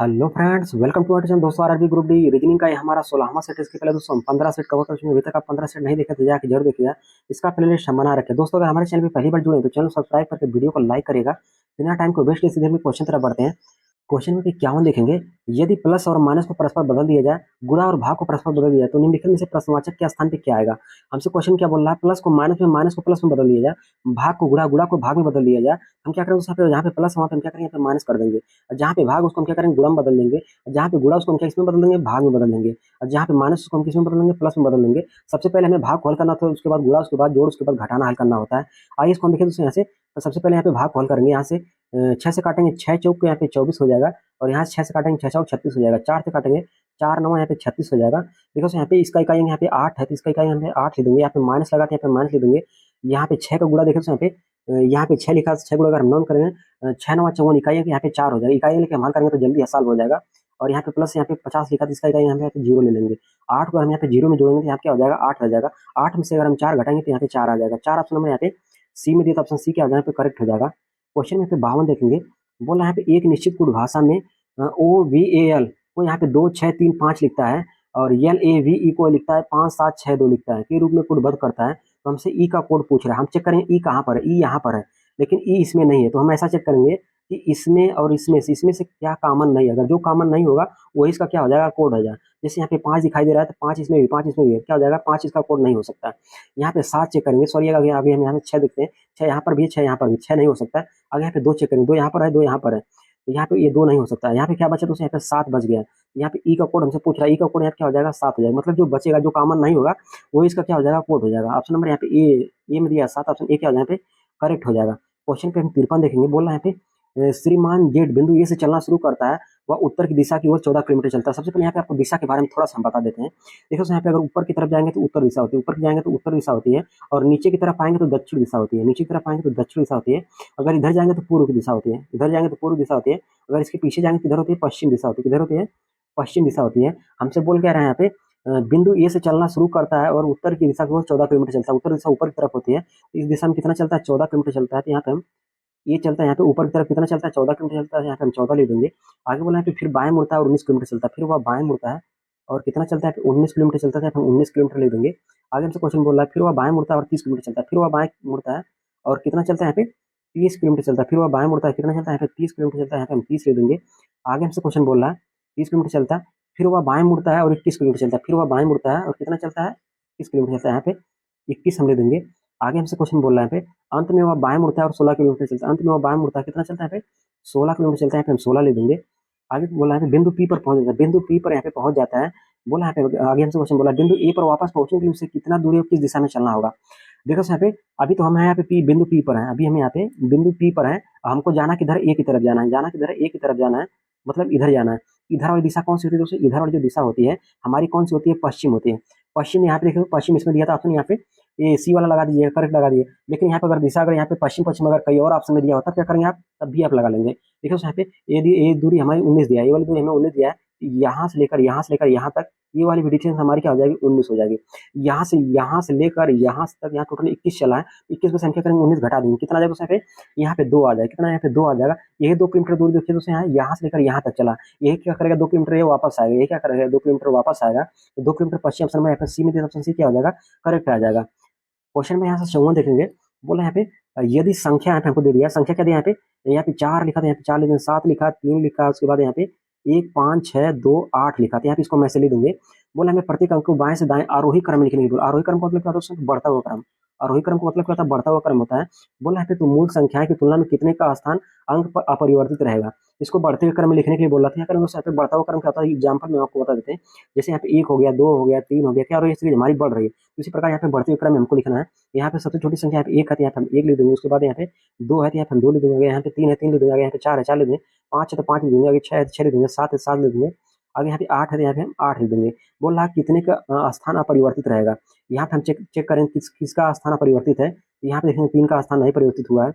Hello friends, welcome to our channel. दोस्तों, RRB group D reasoning का ये हमारा 16वां सेट। इसके पहले दोस्तों हम 15 सेट कवर कर चुके हैं। अभी तक आप 15 सेट नहीं देखे तो जाके जरूर देखिएगा। इसका प्लेलिस्ट हम बना रखे। दोस्तों, अगर हमारे चैनल पे पहली बार जुड़े हैं तो चैनल सब्सक्राइब करके वीडियो को लाइक करिएगा। बिना टाइम को वेस्ट किए सीधे क्वेश्चन तरफ बढ़ते हैं। क्वेश्चन में 51 देखेंगे। यदि प्लस और माइनस को परस्पर बदल दिया जाए, गुणा और भाग को परस्पर बदल दिया जाए, तो निम्नलिखित में से प्रश्नवाचक के स्थान पे क्या आएगा। हमसे क्वेश्चन क्या बोल रहा है, प्लस को माइनस में, माइनस को प्लस में बदल दिया जाए, भाग को गुणा, गुणा को भाग में बदल दिया जाए। हम क्या करेंगे, जहाँ पे प्लस वहाँ पे हम क्या करेंगे, यहाँ पे माइनस कर देंगे। और जहाँ पे भाग उसको हम क्या करेंगे, गुणा में बदल देंगे। और जहाँ पे गुणा उसको हम क्या इसमें बदल देंगे, भाग में बदल देंगे। और जहाँ पे माइनस उसको हम किसमें बदल देंगे, प्लस में बदल देंगे। सबसे पहले हमें भाग को हल करना था, उसके बाद गुणा, उसके बाद जोड़, उसके बाद घटाना हल करना होता है। आइए इसको हम देखें दोस्तों यहाँ से। तो सबसे पहले यहाँ पे भाग को हल करेंगे। यहाँ से 6 से काटेंगे, 6 चौक को यहाँ पे 24 हो जाएगा। और यहाँ से 6 से काटेंगे, 6 चौक 36 हो जाएगा। 4 से काटेंगे, 4 9 यहाँ पे 36 हो जाएगा। देखो यहाँ पे इसका इकाई यहाँ पे 8 है, तो इसका इकाई यहाँ पे 8 लिख देंगे। यहाँ पे माइनस लगा, यहाँ पे माइनस लिख देंगे। यहाँ पे 6 का गुणा देखो यहाँ पे 6 लिखा, 6 गुणा अगर हम 9 करेंगे, 6 9 54 इकाई है, यहाँ पे 4 हो जाएगा। इकाई लेके हम हल करेंगे तो जल्दी हसाल हो जाएगा। और यहाँ पे प्लस, यहाँ पे 50 लिखा, तो इसका इकाई यहाँ पे 0 ले लेंगे। 8 को हम यहाँ पे 0 में जोड़ेंगे तो यहाँ क्या हो जाएगा, 8 रह जाएगा। 8 में से अगर हम 4 घटाएंगे तो यहाँ पे 4 आ जाएगा। 4 ऑप्शन में यहाँ पे सी में दिया, तो ऑप्शन सी क्या हो जाएगा, करेक्ट हो जाएगा। क्वेश्चन में यहाँ पे 52 देखेंगे। बोला यहाँ पे एक निश्चित कूट भाषा में ओ वी ए एल को यहाँ पे 2 6 3 5 लिखता है, और एल ए वी ई को लिखता है 5 7 6 2 लिखता है, के रूप में कूटबद्ध करता है। तो हमसे ई का कोड पूछ रहा है। हम चेक करेंगे ई कहाँ पर है, ई यहाँ पर है, लेकिन ई इसमें नहीं है। तो हम ऐसा चेक करेंगे कि इसमें और इसमें से क्या कॉमन नहीं है। अगर जो कॉमन नहीं होगा वही इसका क्या हो जाएगा, कोड हो जाएगा। जैसे यहाँ पे 5 दिखाई दे रहा है, तो 5 इसमें भी, 5 इसमें भी है, क्या हो जाएगा, 5 इसका कोड नहीं हो सकता है। यहाँ पे 7 चेक करेंगे, सॉरी आगे आगे हम यहाँ पे 6 देखते हैं। 6 यहाँ पर भी है, 6 यहाँ पर भी, 6 नहीं हो सकता है। आगे यहाँ पे 2 चेक करेंगे, 2 यहाँ पर है, 2 यहाँ पर है, तो यहाँ पे ये 2 नहीं हो सकता है। यहाँ पे क्या बचा, तो यहाँ पे 7 बच गया। यहाँ पे ई का कोड हमसे पूछ रहा है, ई का कोड यहाँ पे क्या हो जाएगा, 7 हो जाएगा। मतलब जो बचेगा, जो कॉमन नहीं होगा वो इसका क्या हो जाएगा, कोड हो जाएगा। ऑप्शन नंबर यहाँ पे ए में दिया 7, ऑप्शन ए क्या हो जाएगा, यहाँ पे करेक्ट हो जाएगा। क्वेश्चन पे हम 53 देखेंगे। बोल रहा है यहाँ पे श्रीमान जेड बिंदु ए से चलना शुरू करता है, वह उत्तर की दिशा की ओर 14 किलोमीटर चलता है। सबसे पहले यहाँ पे आपको दिशा के बारे में थोड़ा सा हम बता देते हैं। देखो यहाँ पे अगर ऊपर की तरफ जाएंगे तो उत्तर दिशा होती है, ऊपर की जाएंगे तो उत्तर दिशा होती है, और नीचे की तरफ आएंगे तो दक्षिण दिशा होती है, नीचे की तरफ आएंगे तो दक्षिण दिशा होती है। अगर इधर जाएंगे तो पूर्व की दिशा होती है, इधर जाएंगे तो पूर्व दिशा होती है। अगर इसके पीछे जाएंगे तो इधर होती है, पश्चिम दिशा होती है। किधर होती है, पश्चिम दिशा होती है। हमसे बोल क्या रहे हैं यहाँ पे, बिंदु ए से चलना शुरू करता है और उत्तर की दिशा की ओर 14 किलोमीटर चलता है। उत्तर दिशा ऊपर की तरफ होती है, इस दिशा में कितना चलता है, 14 किलोमीटर चलता है। तो यहाँ पे हम ये चलता है, यहाँ पे ऊपर की तरफ कितना चलता है, 14 किलोमीटर चलता है। यहाँ पे हम 14 ले देंगे। आगे बोला है कि फिर बाएं मुड़ता है और 19 किलोमीटर चलता है। फिर वह बाएं मुड़ता है और कितना चलता है, 19 किलोमीटर चलता है। हम 19 किलोमीटर ले देंगे। आगे हमसे क्वेश्चन बोल रहा है, फिर वह बाएं मुड़ता है और 30 किलोमीटर चलता है। फिर वह बाएं मुड़ता है और कितना चलता है, यहाँ पे 30 किलोमीटर चलता है। फिर वह बाएं मुड़ता है, कितना चलता है, यहाँ पे 30 किलोमीटर चलता है। यहाँ पे हम 30 ले देंगे। आगे हमसे क्वेश्चन बोल रहा है 30 किलोमीटर चलता है, फिर वह बाएं मुड़ता है और 21 किलोमीटर चलता है। फिर वह बाएं मुड़ता है और कितना चलता है, 21 किलोमीटर चलता है। यहाँ पे 21 हम ले देंगे। आगे हमसे क्वेश्चन बोल रहा है यहाँ पे अंत में वह बाएं मुड़ता है और 16 किलोमीटर चलता है। अंत में वह बाएं मुड़ता है, कितना चलता है, यहाँ पे 16 किलोमीटर चलता है। यहाँ पे हम 16 ले देंगे। आगे बोला है बिंदु पी पर पहुंच जाता है। बिंदु पी पर यहाँ पे पहुंच जाता है। बोला है आगे हमसे क्वेश्चन बोला बिंदु ए पर वापस पहुंचने के लिए उसे कितना दूरी और किस दिशा में चलना होगा। देखो यहाँ पे अभी तो हम यहाँ पे पी, बिंदु पी पर है। अभी हम यहाँ पे बिंदु पी पर है, हमको जाना किधर, ए की तरफ जाना है। जाना किधर, ए की तरफ जाना है, मतलब इधर जाना है। इधर वाली दिशा कौन सी होती है दोस्तों, इधर वाली जो दिशा होती है हमारी कौन सी होती है, पश्चिम होती है। पश्चिम यहाँ पे देखो, पश्चिम इसमें दिया था ऑप्शन, यहाँ पे ये सी वाला लगा दीजिए, करेक्ट लगा दिए। लेकिन यहाँ पे अगर दिशा, अगर यहाँ पे पश्चिम पश्चिम अगर कहीं और ऑप्शन में दिया होता, क्या करेंगे आप, तब भी आप लगा लेंगे। देखो यहाँ पे ये दूरी हमारी 19 दिया है, ये वाली दूरी हमें 19 दिया है। यहाँ से लेकर यहाँ तक ये वाली भी डिस्टेंस हमारी क्या हो जाएगी, 19 हो जाएगी। यहाँ से लेकर यहाँ तक, यहाँ टोटल 21 चला है। 21 में से हम क्या करेंगे, 19 घटा देंगे, कितना आ जाएगा उसमें, यहाँ पे 2 आ जाएगा। कितना, यहाँ पे 2 आ जाएगा। यही 2 किलोमीटर दूरी देखिए दोस्तों, यहाँ से लेकर यहाँ तक चला। यही क्या करेगा, 2 किलोमीटर ये वापस आएगा। ये क्या करेगा, 2 किलोमीटर वापस आएगा। तो 2 किलोमीटर पश्चिम ऑप्शन में, सी में ऑप्शन सी क्या हो जाएगा, करेक्ट आ जाएगा। क्वेश्चन में यहाँ से 54 देखेंगे। बोला यहाँ पे यदि संख्या यहाँ पे हमको दे दिया, संख्या क्या दिया यहाँ पे 4 लिखा था, यहाँ पे 4 लिखा, 7 लिखा, 3 लिखा, उसके बाद यहाँ पे 1 5 6 2 8 लिखा था। यहाँ पे इसको मैसे लिख देंगे। बोला हमें प्रत्येक अंक को बाएं से दाएं आरोही क्रम में लिखने की। आरोही क्रम का मतलब क्या होता है, बढ़ता हुआ क्रम। आरोही क्रम का मतलब क्या होता है, बढ़ता हुआ क्रम होता है। बोला यहाँ पे तो मूल संख्या की तुलना में कितने का स्थान अंक पर अपरिवर्तित रहेगा। इसको बढ़ते हुए क्रम में लिखने के लिए बोला था। यहाँ यहाँ पे बढ़ता हुआ क्रम क्या होता है, एग्जाम्पल में आपको बता देते हैं। जैसे यहाँ पे 1 हो गया, 2 हो गया, 3 हो गया, क्या हो रही है, सीरीज हमारी बढ़ रही है। इसी प्रकार यहाँ पे बढ़ते हुए क्रम में हमको लिखना है। यहाँ पे सबसे छोटी संख्या यहाँ पे 1 है, यहाँ पे हम 1 लिख देंगे। उसके बाद यहाँ पे 2 है, यहाँ पे हम 2 लिख देंगे। यहाँ पे 3 है, 3 लिख देंगे। यहाँ पे 4 है, 4 लिख देंगे। 5 है तो 5 लिख देंगे। आगे 6 है तो 6 लिख देंगे। 7 है, 7 लिख देंगे। आगे यहाँ पे 8 है तो यहाँ पे हम 8 लिख देंगे। बोल रहा है कितने का स्थान अपरिवर्तित रहेगा। यहाँ पे हम चेक करें किसका स्थान अपरिवर्तित है। यहाँ पे देखेंगे 3 का स्थान नहीं परिवर्तित हुआ है,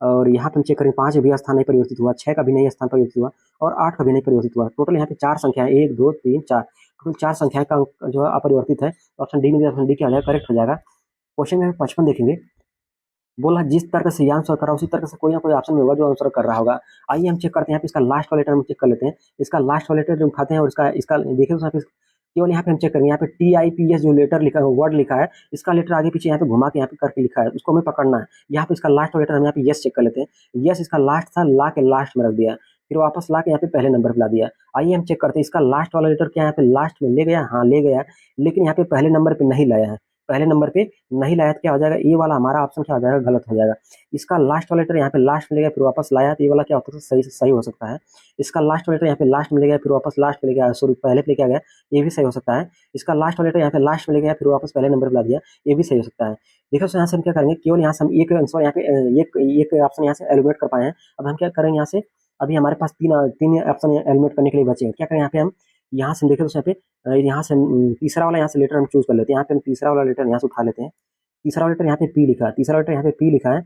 और यहाँ पे हम चेक करें 5 भी स्थान नहीं परिवर्तित हुआ, 6 का भी नहीं स्थान परिवर्तित हुआ, और 8 का भी नहीं परिवर्तित हुआ। टोटल यहाँ पे 4 संख्या है, 1 2 3 4, टोटल 4 संख्या का अंक जो है अपरिवर्तित है। ऑप्शन डी में, ऑप्शन डी क्या हो जाएगा, करेक्ट हो जाएगा। क्वेश्चन में 55 देखेंगे। बोला जिस तरह से ये आंसर कर रहा है उसी तरह से कोई ना कोई ऑप्शन में होगा जो आंसर कर रहा होगा। आइए हम चेक करते हैं यहाँ पे इसका लास्ट वाला लेटर हम चेक कर लेते हैं। इसका लास्ट वाला लेटर जो उठाते हैं और इसका इसका देखिए तो यहाँ पे केवल यहाँ पे हम चेक करेंगे, यहाँ पे TIPS जो लेटर लिखा है वर्ड लिखा है, इसका लेटर आगे पीछे यहाँ पे घुमा के यहाँ पे करके लिखा है, उसको हमें पकड़ना है। यहाँ पे इसका लास्ट वाला लेटर हम यहाँ पे यस चेक कर लेते हैं। यस इसका लास्ट था, ला के लास्ट में रख दिया, फिर वापस ला के यहाँ पे पहले नंबर पे ला दिया। आइए हम चेक करते हैं इसका लास्ट वाला लेटर क्या यहाँ पे लास्ट में ले गया, हाँ ले गया, लेकिन यहाँ पे पहले नंबर पे नहीं लाया है। पहले नंबर पे नहीं लाया तो क्या हो जाएगा, ये वाला हमारा ऑप्शन क्या हो जाएगा, गलत हो जाएगा। इसका लास्ट वाला लेटर यहाँ पे लास्ट में ले गया फिर वापस लाया तो ये वाला क्या होता है, सही सही हो सकता है। इसका लास्ट वाला लेटर यहाँ पे लास्ट में ले गया फिर वापस लास्ट में ले गया, सॉरी पहले पे लेके आ गया, ये भी सही हो सकता है। इसका लास्ट वाला लेटर यहाँ पे लास्ट में ले गया फिर वापस पहले नंबर पे ला दिया, ये भी सही हो सकता है। देखो यहाँ से हम क्या करेंगे, केवल यहाँ से हम एक आंसर यहाँ पे एक एक ऑप्शन यहाँ से एलिमिनेट कर पाए हैं। अब हम क्या करेंगे यहाँ से, अभी हमारे पास तीन तीन ऑप्शन एलिमिनेट करने के लिए बचे हैं। क्या करें यहाँ पे हम, यहाँ से हम देखें तो यहाँ पे यहाँ से तीसरा वाला यहाँ से लेटर हम चूज कर लेते हैं। यहाँ पे हम तीसरा वाला लेटर यहाँ से उठा लेते हैं। तीसरा लेटर यहाँ पे पी लिखा है, तीसरा लेटर यहाँ पे पी लिखा है,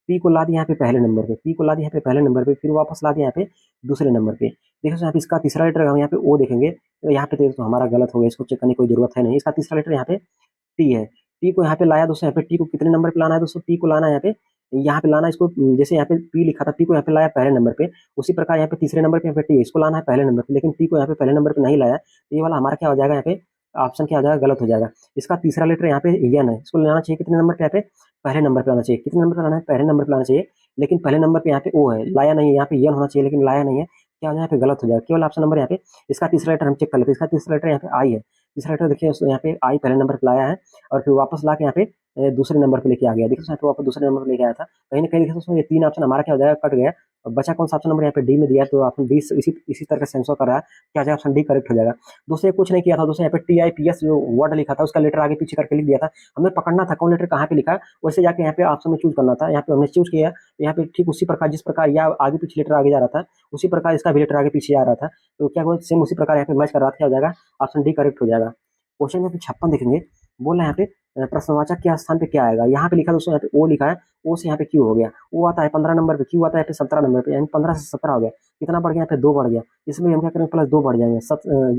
पी को ला दिया यहाँ पे पहले नंबर पे, पी को ला दिया यहाँ पे पहले नंबर पे, फिर वापस ला दिया यहाँ पे दूसरे नंबर पे। देखो यहाँ पे इसका तीसरा लेटर हम यहाँ पे ओ देखेंगे तो यहाँ पे तो हमारा गलत हो गया, इसको चेक करने की कोई जरूरत है नहीं। इसका तीसरा लेटर यहाँ पे टी है, टी को यहाँ पे लाया दोस्तों, यहाँ पे टी को कितने नंबर पे लाना है दोस्तों, टी को लाना है यहाँ पे लाना है इसको, जैसे यहाँ पे पी लिखा था पी को यहाँ पे लाया पहले नंबर पे, उसी प्रकार यहाँ पे तीसरे नंबर पे यहाँ पे टी इसको लाना है पहले नंबर पे, लेकिन टी को यहाँ पे पहले नंबर पे नहीं लाया तो ये वाला हमारा क्या हो जाएगा, यहाँ पे ऑप्शन क्या हो जाएगा, गलत हो जाएगा। इसका तीसरा लेटर यहाँ पे यन है, इसको लाना चाहिए कितने नंबर पे, यहाँ पे पहले नंबर पे लाना चाहिए। कितने नंबर पे लाना है, पहले नंबर पे लाना चाहिए, लेकिन पहले नंबर पे यहाँ पे ओ है, लाया नहीं है, यहाँ पे यन होना चाहिए लेकिन लाया नहीं है, क्या हो जाएगा, यहाँ पे गलत हो जाएगा। केवल ऑप्शन नंबर यहाँ पे इसका तीसरा लेटर हम चेक कर लेते हैं। इसका तीसरा लेटर यहाँ पे आई है, तीसरा लेटर देखिए यहाँ पे आई पहले नंबर पे लाया है और फिर वापस ला के यहाँ पे दूसरे नंबर पे लेके आ गया। देखिए यहाँ पे वापस दूसरे नंबर पे लेके आया था, कहीं ना कहीं देखिए दोस्तों ये तीन ऑप्शन हमारा क्या हो जाएगा, कट गया। और बचा कौन सा ऑप्शन नंबर यहाँ पे डी में दिया है, तो ऑप्शन डी इसी तरह से आंसर कर रहा है, क्या हो जाएगा, ऑप्शन डी करेक्ट हो जाएगा। दोस्तों ये कुछ नहीं किया था दोस्तों, यहाँ पे TIPS जो वर्ड लिखा था उसका लेटर आगे पीछे करके लिख दिया था, हमें पकड़ना था कौन लेटर कहाँ पे लिखा है, वैसे जाके यहाँ पे ऑप्शन में चूज करना था। यहाँ पे हमने चूज किया, तो यहाँ पे ठीक उसी प्रकार जिस प्रकार या आगे पीछे लेटर आगे जा रहा था उसी प्रकार इसका भी लेटर आगे पीछे जा रहा था, तो क्या हुआ सेम उसी प्रकार यहाँ पे मैच कर रहा था, क्या हो जाएगा, ऑप्शन डी करेक्ट हो जाएगा। क्वेश्चन नंबर 56 देखेंगे, बोल रहा है यहाँ पे प्रश्नवाचक के स्थान पे क्या आएगा। यहाँ पे लिखा दोस्तों, यहाँ पे ओ लिखा है, ओ से यहाँ पे क्यू हो गया, ओ आता है 15 नंबर पे, क्यू आता है यहाँ पे 17 नंबर पे, यानी 15 से 17 हो गया, कितना बढ़ गया, यहाँ पे 2 बढ़ गया। इसमें हम क्या करेंगे, प्लस 2 बढ़ जाएंगे,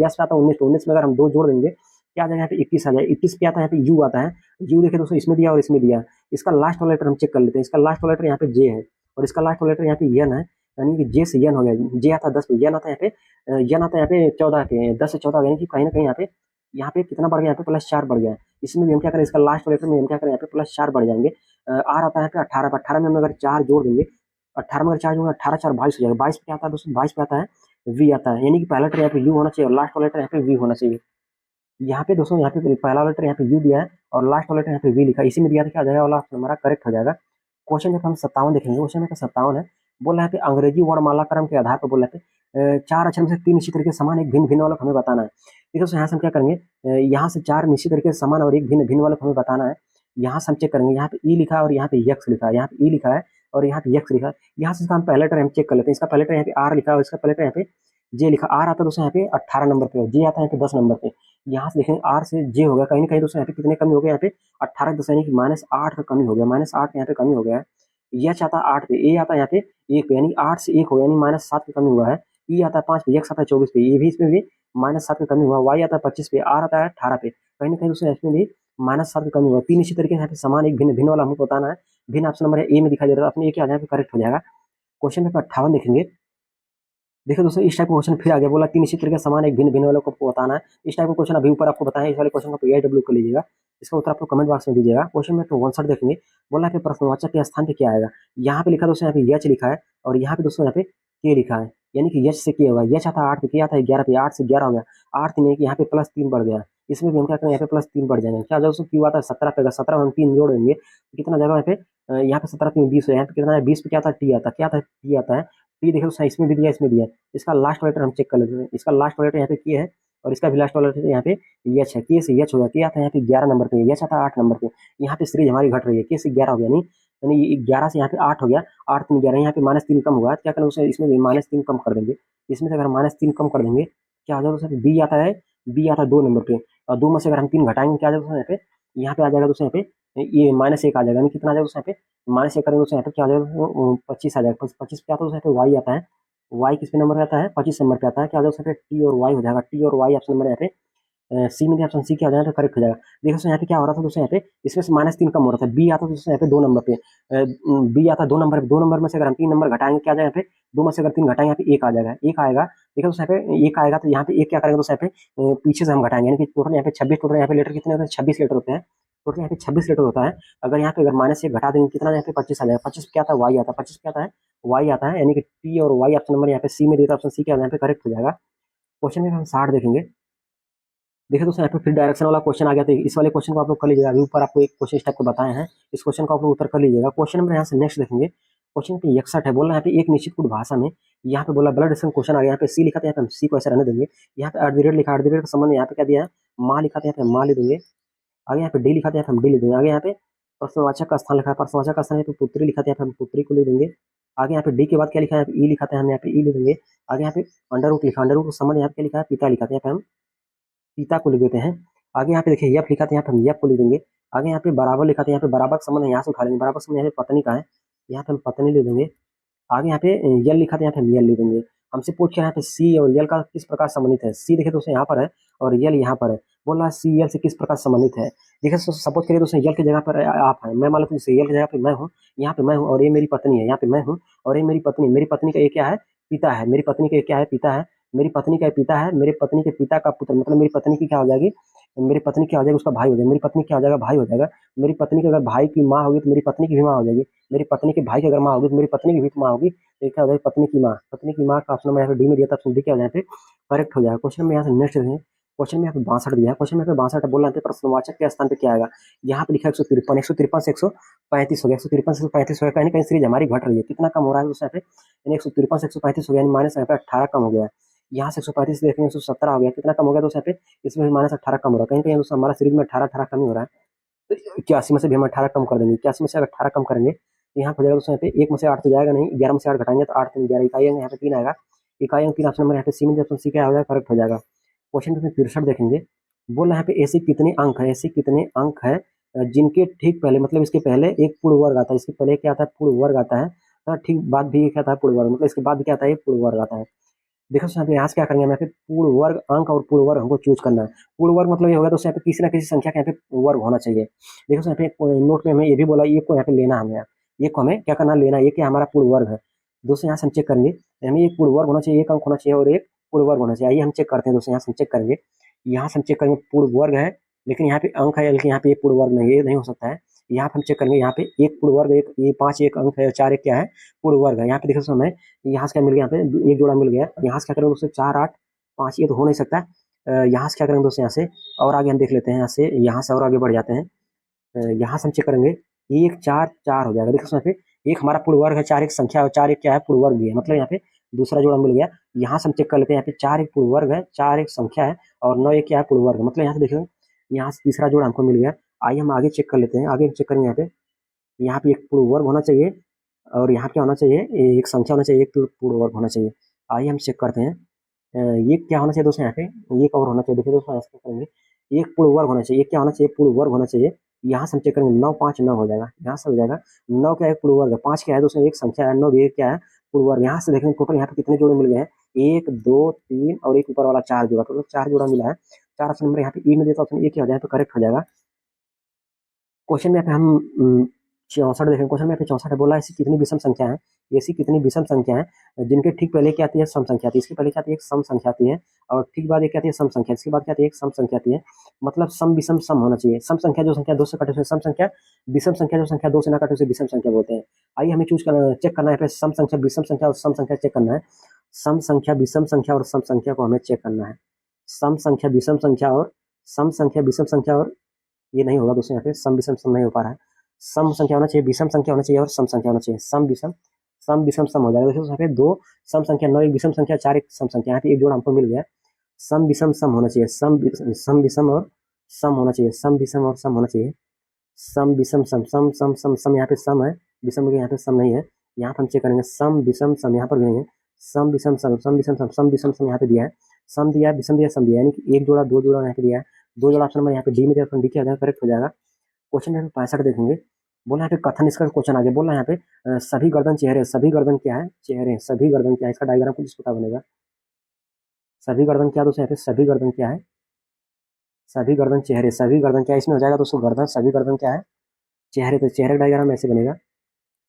यस आता है 19, तो 19 में अगर हम 2 जोड़ देंगे क्या आ जाएगा, यहाँ पे 21 आ जाएगा। 21 पे आता है यहाँ पे यू आता है, यू देखिए दोस्तों इसमें दिया और इसमें दिया। इसका लास्ट वाला लेटर हम चेक कर लेते हैं। इसका लास्ट वाला लेटर यहाँ पे जे है और इसका लास्ट वाला लेटर यहाँ पे यन है, यानी कि जे से यन हो गया, जे आता है 10 पे, यन आता है यहाँ पे, यन आता है यहाँ पे 14 पे, 10 से 14 यानी कि कहीं ना कहीं यहाँ पे कितना बढ़ गया, यहाँ पे प्लस 4 बढ़ गया। इसमें भी हम क्या करें, इसका लास्ट लेटर में हम क्या करें, यहाँ पे प्लस 4 बढ़ जाएंगे। आर आता है यहाँ पे 18 पे, 18 में हम अगर 4 जोड़ देंगे, 18 में अगर 4 जोड़ेंगे 18 4 22 हो जाएगा। 22 पे क्या आता है दोस्तों, 22 पे आता है वी आता है, यानी कि पहला लेटर यहाँ पे यू होना चाहिए और लास्ट वाला लेटर यहाँ पे वी होना चाहिए। यहाँ पे दोस्तों यहाँ पे पहला लेटर यहाँ पे यू दिया है और लास्ट वाला लेटर यहाँ पे वी लिखा है, इसी में दिया था, क्या आ जाएगा वाला हमारा करेक्ट हो जाएगा। क्वेश्चन नंबर हम 57 देखेंगे, क्वेश्चन नंबर 57 है, बोल रहा है कि अंग्रेजी वर्णमाला क्रम के आधार पर बोल रहे थे 4 अक्षर में से 3 निश्चित तरीके से समान एक भिन्न भिन्न वाला हमें बताना है। देखिए दोस्तों यहाँ से हम क्या करेंगे, यहाँ से 4 निश्चित तरीके से समान और एक भिन्न भिन्न वाला हमें बताना है। यहाँ से हम चेक करेंगे, यहाँ पे ई लिखा है और यहाँ पे यक्स लिखा है, यहाँ पे ई लिखा है और यहाँ पे यक्स लिखा है। यहाँ से हम पहले लेटर हम चेक कर लेते हैं। इसका पहले लेटर यहाँ पे आर लिखा है और इसका पहले लेटर यहाँ पे जे लिखा, आर आता है दोस्तों यहाँ पे 18 नंबर पे, जे आता है यहाँ पे 10 नंबर पे। यहाँ से देखेंगे आर से जे हो गया, कहीं ना कहीं दोस्तों यहाँ पे कितने कमी हो गया, यहाँ पे 18 10 यानी कि -8 का कमी हो गया, -8 यहाँ पे कमी हो गया है। एच आता है 8 पे, ए आता है यहाँ पे 1 पे, यानी 8 से 1 हो गया, यानी -7 का कमी हुआ है। ई आता है 5 पे, एक्स आता है 24 पे, ये भी इसमें भी -7 का कमी हुआ। वाई आता है 25 पे, आर आता है 18 पे, कहीं ना कहीं दोस्तों इसमें भी -7 का कमी हुआ। तीन इसी तरीके से यहाँ पे समान एक भिन्न भिन्न वाला हमको बताना है। भिन्न ऑप्शन नंबर ए में दिखाई दे रहा है, अपने ए क्या आ जाएगा, करेक्ट हो जाएगा। क्वेश्चन नंबर 58 देखेंगे, देखिए दोस्तों इस टाइप का क्वेश्चन फिर आ गया, बोला तीन इसी तरीके से समान एक भिन्न भिन्न वालों को आपको बताना है। इस टाइप का क्वेश्चन अभी ऊपर आपको बताया, इस वाले क्वेश्चन को AW कर लीजिएगा, इसका उत्तर आपको कमेंट बॉक्स में दीजिएगा। क्वेश्चन में तो 61 देखेंगे, बोला कि प्रश्नवाचक के स्थान पे क्या आएगा। यहाँ पे लिखा दोस्तों, यहाँ पे एच लिखा है और यहाँ पे दोस्तों यहाँ पे के लिखा है, यानी कि एच से के होगा। एच आता है 8 पे, के आता है 11 पे, 8 से 11 हो गया, 8 नहीं कि यहाँ पे +3 बढ़ गया। इसमें भी हम क्या करें, यहाँ पे +3 बढ़ जाएंगे, क्या दोस्तों क्यू आता है 17 पे, 17 में हम 3 जोड़ देंगे तो कितना जगह यहाँ पे 17 3 20 है, यहाँ पे कितना है 20 पे, क्या आता है टी आता है, क्या आता है टी आता है, टी देखो इसमें भी दिया इसमें दिया। इसका लास्ट लेटर हम चेक कर लेते हैं। इसका लास्ट लेटर यहाँ पे के है और इसका भी लास्ट लेटर यहाँ पे एच है। के से एच हो गया, के आता है यहाँ पे 11 नंबर पे, एच आता है 8 नंबर पे। यहाँ पे सीरीज हमारी घट रही है, के से 11 हो गया, यानी 11 से यहाँ पे 8 हो गया, 8 3 11, यहाँ पे -3 कम हुआ है, क्या करें उसे इसमें भी -3 कम कर देंगे। इसमें से अगर -3 कम कर देंगे क्या आ जाएगा दोस्तों, बी आता है, बी आता है 2 नंबर पे और 2 में से अगर हम 3 घटाएंगे क्या आ जाएगा दोस्तों, यहाँ पे आ जाएगा दोस्तों, यहाँ पे ये -1 आ जाएगा, यानी कितना आ जाएगा दोस्तों, यहाँ पे -1 करेंगे दोस्तों, यहाँ पे क्या आ जाएगा 25 आ जाएगा। 25 पे आता है दोस्तों, यहाँ पे वाई आता है, वाई किस पे नंबर पे आता है, 25 नंबर पे आता है, क्या आ जाएगा टी और वाई हो जाएगा, टी और वाई ऑप्शन नंबर यहाँ पे सी में दिया ऑप्शन सी क्या हो जाएगा, तो करेक्ट हो जाएगा। देखो दोस्तों यहाँ पे क्या हो रहा था दोस्तों, यहाँ पे इसमें से -3 कम हो रहा था, बी आता तो दोस्तों यहाँ पे 2 नंबर पे, बी आता 2 नंबर पे, 2 नंबर में से अगर हम 3 नंबर घटाएंगे क्या आ जाएगा, यहाँ पे 2 में से अगर 3 घटाएंगे यहाँ पे 1 आ जाएगा, 1 आएगा। देखो दोस्तों यहाँ पे 1 आएगा, तो यहाँ पे 1 क्या करेंगे दोस्तों, यहाँ पे पीछे से हम घटाएंगे, यानी कि टोटल यहाँ पे 26, टोटल यहाँ पे लीटर कितने होते हैं, 26 लीटर होते हैं, टोटल यहाँ पे 26 लीटर होता है। अगर यहाँ पे अगर -1 घटा देंगे कितना, यहाँ पे 25 आ जाएगा, 25 क्या आता है, वाई आता है, 25 क्या आता है, वाई आता है, यानी कि टी और वाई ऑप्शन नंबर यहाँ पे सी में देता है, ऑप्शन सी क्या यहाँ पे करेक्ट हो जाएगा। क्वेश्चन में हम 60 देखेंगे। देखिए दोस्तों यहाँ पे फिर डायरेक्शन वाला क्वेश्चन आ गया, तो इस वाले क्वेश्चन को आप लोग कर लीजिएगा, अभी ऊपर आपको एक क्वेश्चन स्टेप को बताए हैं, इस क्वेश्चन का आप लोग उत्तर कर लीजिएगा। क्वेश्चन नंबर यहाँ से नेक्स्ट देखेंगे, क्वेश्चन पे 61 है, बोल रहा है यहाँ पे एक निश्चित कुछ भाषा में, यहाँ पे बोला ब्लड रिलेशन क्वेश्चन आ गया, यहाँ पे सी लिखा था, यहाँ पे हम सी को ऐसे रहने देंगे, यहाँ पे @ लिखा, @ का संबंध यहाँ पे क्या दिया है, माँ लिखा था, यहाँ पे माँ लिख देंगे, आगे यहाँ पे डी लिखा था, यहाँ पे हम डी लिख देंगे, आगे यहाँ पे प्रश्नवाचक का स्थान लिखा है, प्रश्नवाचक का स्थान यहाँ पे पुत्री लिखा था, यहाँ पे हम पुत्री को लिख देंगे, आगे यहाँ पे डी के बाद क्या लिखा है, यहाँ पे ई लिखा था, हम यहाँ पे ई लिख देंगे, आगे यहाँ पे √ लिखा, √ का संबंध यहाँ पे क्या लिखा है, पिता लिखा था, यहाँ पे हम पिता को लिख देते हैं। आगे यहाँ पे देखिए यफ लिखा था, यहाँ पे हम यफ को लिख देंगे, आगे यहाँ पे बराबर लिखा था, यहाँ पे बराबर का संबंध यहाँ से उठा लेंगे, बराबर का संबंध यहाँ पे पत्नी का है, यहाँ पे हम पत्नी लिख देंगे, आगे यहाँ पे यल लिखा था, यहाँ पे हम यल लिख देंगे। हमसे पूछ के यहाँ पे सी और यल का किस प्रकार संबंधित है, सी देखिए दोस्तों यहाँ पर है और यल यहाँ पर है, बोल रहा है सी यल से किस प्रकार संबंधित है। देखिए सपोज करिए दोस्तों यल की जगह पर आप हैं, मैं मान लेता हूँ जैसे यल की जगह पर मैं हूँ, यहाँ पे मैं हूँ और ये मेरी पत्नी है, यहाँ पे मैं हूँ और ये मेरी पत्नी का ये क्या है, पिता है, मेरी पत्नी का ये क्या है, पिता है, मेरी पत्नी का पिता है, मेरी पत्नी के पिता का पुत्र, मतलब मेरी पत्नी की क्या हो जाएगी, मेरी पत्नी क्या हो जाएगी, उसका भाई हो जाएगा, मेरी पत्नी क्या हो जाएगा, भाई हो जाएगा। मेरी पत्नी के अगर भाई की माँ होगी तो मेरी पत्नी की भी माँ हो जाएगी, मेरी पत्नी के भाई की अगर माँ होगी तो मेरी पत्नी की भी माँ होगी, तो क्या हो जाएगा, पत्नी की माँ का ऑप्शन नंबर यहाँ पे डी में दिया था, ऑप्शन डी क्या हो जाएगा, करेक्ट हो जाएगा। क्वेश्चन में यहाँ से नेक्स्ट देखेंगे, क्वेश्चन में यहाँ पे 62 दिया है, क्वेश्चन में यहाँ पे 62 बोल रहे हैं प्रश्नवाचक के स्थान पे क्या आएगा, यहाँ पे लिखा है 153, 153 से 135 हो गया, 153 से 135 हो गया, कहीं ना कहीं सीरीज हमारी घट रही है, कितना कम हो रहा है दोस्तों यहाँ पे, यानी 153 से 135 हो गया, माइनस यहाँ पे 18 कम हो गया है। यहाँ से 135 से देखेंगे 117 हो गया, कितना कम हो गया दोस्तों यहाँ पे, इसमें भी -18 कम हो रहा है, कहीं कहीं दोस्तों हमारा सीरीज में 18 कम ही हो रहा है, तो 81 में से भी हम 18 कम कर देंगे, 81 में से अगर 18 कम करेंगे तो यहाँ पर हो जाएगा दोस्तों, यहाँ पे 1 में से 8 तो जाएगा नहीं, 11 में से 8 घटाएंगे तो 8 3 11, इकाई अंक यहाँ पे 3 आएगा, इकाई अंक 3 ऑप्शन नंबर यहाँ पे सी में, ऑप्शन सी क्या हो जाएगा, करेक्ट हो जाएगा। क्वेश्चन नंबर 63 देखेंगे, बोल रहा है यहाँ पे ऐसे कितने अंक है, ऐसे कितने अंक है जिनके ठीक पहले, मतलब इसके पहले एक पूर्ण वर्ग आता है, इसके पहले क्या आता है, पूर्ण वर्ग आता है, ठीक बाद भी क्या आता है, पूर्ण वर्ग, मतलब इसके बाद क्या आता है, पूर्ण वर्ग आता है। देखो यहाँ पे यहाँ से क्या करेंगे, यहाँ पे पूर्ण वर्ग अंक और पूर्ण वर्ग हमको चूज करना है। पूर्ण वर्ग मतलब ये होगा तो यहाँ पे किसी ना किसी संख्या का यहाँ पे वर्ग होना चाहिए। देखो यहाँ पे नोट में हमें ये भी बोला, ये को यहाँ पे लेना हमें, ये को हमें क्या करना, लेना, ये क्या हमारा पूर्ण वर्ग है। दोस्तों यहाँ से हम चेक करेंगे, हमें एक पूर्ण वर्ग होना चाहिए, एक अंक होना चाहिए और एक पूर्ण वर्ग होना चाहिए। आइए हम चेक करते हैं दोस्तों, यहाँ से हम चेक करेंगे, यहाँ से हम चेक करेंगे पूर्ण वर्ग है, लेकिन यहाँ पे अंक है, लेकिन यहाँ पे पूर्ण वर्ग नहीं है, ये नहीं हो सकता है। यहाँ पे हम चेक करेंगे, यहाँ पे एक पूर्ण वर्ग, एक ये 5 एक अंक है, 4 एक क्या है, पूर्ण वर्ग है। यहाँ पे देखो हमें यहाँ से क्या मिल गया, यहाँ पे एक जोड़ा मिल गया, यहाँ से क्या करेंगे दोस्तों, 4 8 5, ये तो हो नहीं सकता। यहाँ से क्या करेंगे दोस्तों, यहाँ से और आगे हम देख लेते हैं, यहाँ से और आगे बढ़ जाते हैं। यहाँ से हम चेक करेंगे, 1 4 4 हो जाएगा। देखो यहाँ पे एक हमारा पूर्ण वर्ग है, 4 एक संख्या है, 4 एक क्या है, पूर्ण वर्ग भी है, मतलब यहाँ पे दूसरा जोड़ा मिल गया। यहाँ से हम चेक कर लेते हैं, यहाँ पे 4 एक पूर्ण वर्ग है, 4 एक संख्या है और 9 एक क्या है, पूर्ण वर्ग है, मतलब यहाँ से देखिए यहाँ से तीसरा जोड़ा हमको मिल गया। आइए हम आगे चेक कर लेते हैं, आगे चेक करेंगे, यहाँ पे एक पूर्ण वर्ग होना चाहिए और यहाँ क्या होना चाहिए, एक संख्या होना चाहिए, एक पूर्ण वर्ग होना चाहिए। आइए हम चेक करते हैं, ये क्या होना चाहिए दोस्तों, यहाँ पे एक और होना चाहिए। देखिए दोस्तों ऐसे करेंगे, एक पूर्ण वर्ग होना चाहिए, एक क्या होना चाहिए, पूर्ण वर्ग होना चाहिए। यहाँ से हम चेक करेंगे, 9 5 9 हो जाएगा, यहाँ से हो जाएगा 9 क्या है, पूर्ण वर्ग है, 5 क्या है दोस्तों, एक संख्या है, 9 भी एक क्या है, पूर्ण वर्ग। यहाँ से देखेंगे टोटल यहाँ पे कितने जोड़े मिल गए हैं, 1 2 3 और एक ऊपर वाला 4 जोड़ा, टोटल 4 जोड़ा मिला है। 4 ऑप्शन नंबर यहाँ पे ई में देता, ऑप्शन ए क्या हो जाए तो करेक्ट हो जाएगा। क्वेश्चन में यहाँ पे हम 64 देखें, क्वेश्चन में यहाँ पे 64 है, बोला ऐसी कितनी विषम संख्या है, ऐसी कितनी विषम संख्या है जिनके ठीक पहले क्या आती है, सम संख्या आती है, इसके पहले क्या आती है, एक सम संख्या आती है और ठीक बाद एक क्या आती है, सम संख्या, इसके बाद क्या आती है, एक सम संख्या आती है। मतलब सम विषम सम होना चाहिए, सम संख्या जो संख्या 2 से कटे उसे सम संख्या, विषम संख्या जो संख्या 2 से ना कटे उसे विषम संख्या बोलते हैं। आइए हमें चूज करना, चेक करना है यहाँ पे सम संख्या, विषम संख्या और सम संख्या चेक करना है। सम संख्या, विषम संख्या और सम संख्या को हमें चेक करना है। सम संख्या, विषम संख्या और सम संख्या, विषम संख्या, और ये नहीं होगा दोस्तों, यहाँ पे सम विषम सम नहीं हो पा रहा है। सम संख्या होना चाहिए, विषम संख्या होना चाहिए और सम संख्या होना चाहिए, सम विषम सम हो जाएगा। देखो यहाँ पे 2 सम संख्या, 9 एक विषम संख्या, 4 एक सम संख्या, यहाँ पे एक जोड़ा हमको मिल गया। सम विषम सम होना चाहिए, सम विषम और सम होना चाहिए, सम विषम और सम होना चाहिए, सम विषम सम, सम सम सम सम, यहाँ पे सम है, विषम यहाँ पे सम नहीं है। यहाँ पर हम चेक करेंगे, सम विषम सम यहाँ पर भी नहीं है, सम विषम सम, सम विषम सम, सम विषम सम यहाँ पे दिया है, सम दिया है, विषम दिया, सम दिया है, यानी कि एक जोड़ा, 2 जोड़ा यहाँ पे दिया है, 2 जोड़ा ऑप्शन नंबर यहाँ पे डी में दिया, डी क्या हो जाएगा, करेक्ट हो जाएगा। क्वेश्चन नंबर 65 देखेंगे, बोला यहाँ पे कथन इसका क्वेश्चन आगे, बोला यहाँ पे सभी गर्दन चेहरे, सभी गर्दन क्या है, चेहरे, सभी गर्दन क्या है, इसका डायग्राम कुछ पता बनेगा। सभी गर्दन क्या दोस्तों, यहाँ पे सभी गर्दन क्या है, सभी गर्दन चेहरे, सभी गर्दन क्या इसमें हो जाएगा दोस्तों, गर्दन सभी गर्दन क्या है, चेहरे। तो चेहरे का डायग्राम ऐसे बनेगा,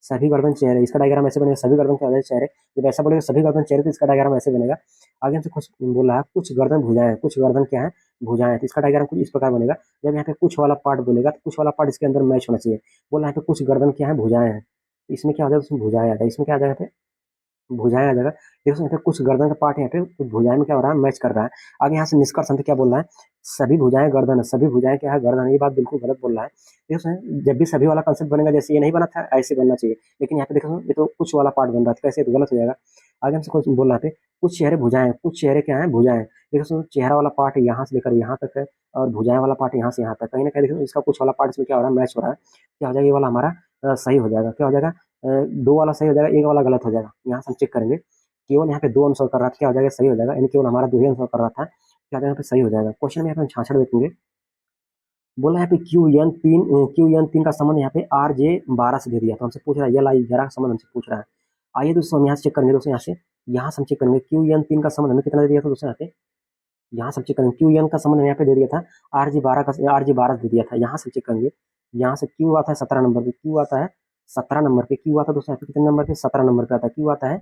सभी गर्दन चेहरे, इसका डायग्राम ऐसे बनेगा, सभी गर्दन क्या हो जाएगा, चेहरे। जब ऐसा बोलेगा सभी गर्दन चेहरे, तो इसका डायग्राम ऐसे बनेगा। आगे हमसे कुछ बोला है, कुछ गर्दन भुजाएं, कुछ गर्दन क्या है, भुजाएं। तो इसका डायग्राम कुछ इस प्रकार बनेगा। जब यहाँ पे कुछ वाला पार्ट बोलेगा, तो कुछ वाला पार्ट इसके अंदर मैच होना चाहिए। बोला यहाँ पे कुछ गर्दन क्या है, भुजाएं हैं। इसमें क्या हो जाएगा, उसमें भुजाएं आ जाएगा, इसमें क्या आ जाएगा, भुजाएं आ जाएगा। देखो यहाँ पे कुछ गर्दन का पार्ट यहाँ पे तो भुजाएं में क्या हो रहा है, मैच कर रहा है। आगे यहाँ से निष्कर्ष हमसे क्या बोल रहा है, सभी भुजाएं गर्दन है, सभी भुजाएं क्या है, गर्दन है। ये बात बिल्कुल गलत बोल रहा है। देखो जब भी सभी वाला कंसेप्ट बनेगा, जैसे ये नहीं बना था ऐसे बनना चाहिए, लेकिन यहाँ पे देखो ये तो कुछ वाला पार्ट बन रहा था, कैसे, तो गलत हो जाएगा। आगे हमसे कुछ बोल रहा है, कुछ चेहरे भुजाएं, कुछ चेहरे क्या है, भुजाएं। देखो चेहरा वाला पार्ट यहाँ से लेकर यहाँ तक है, और भुजाएं वाला पार्ट यहाँ से यहाँ तक। कहीं ना कहीं देखो इसका कुछ वाला पार्ट इसमें क्या हो रहा है, मैच हो रहा है। क्या हो जाएगा, ये वाला हमारा सही हो जाएगा। क्या हो जाएगा, दो वाला सही हो जाएगा, एक वाला गलत हो जाएगा। यहाँ से हम चेक करेंगे, केवल यहाँ पे दो आंसर कर रहा था, क्या हो जाएगा, सही हो जाएगा। यानी केवल हमारा दो ही आंसर कर रहा था, क्या हो जाएगा, यहाँ पे सही हो जाएगा। क्वेश्चन में यहाँ पे 66 देखेंगे। बोला यहाँ पे क्यू एन तीन का संबंध यहाँ पे आर जे 12 से दे दिया, तो हमसे पूछ रहा है एल आई 11 का संबंध हमसे पूछ रहा है। आइए दोस्तों हम यहाँ से चेक करेंगे, दोस्तों यहाँ से हम चेक करेंगे क्यू एन 3 का संबंध हमें कितना दे दिया था दोस्तों, यहाँ पे यहाँ से चेक करेंगे। क्यू एन का संबंध यहाँ पे दे दिया था, आर जे 12 दे दिया था। यहाँ से चेक करेंगे, यहाँ से क्यू आता है 17 नंबर पे, क्यू आता है 17 नंबर पे, क्यू आता है दोस्तों यहाँ पे कितने नंबर पे, 17 नंबर पे आता है। क्यू आता है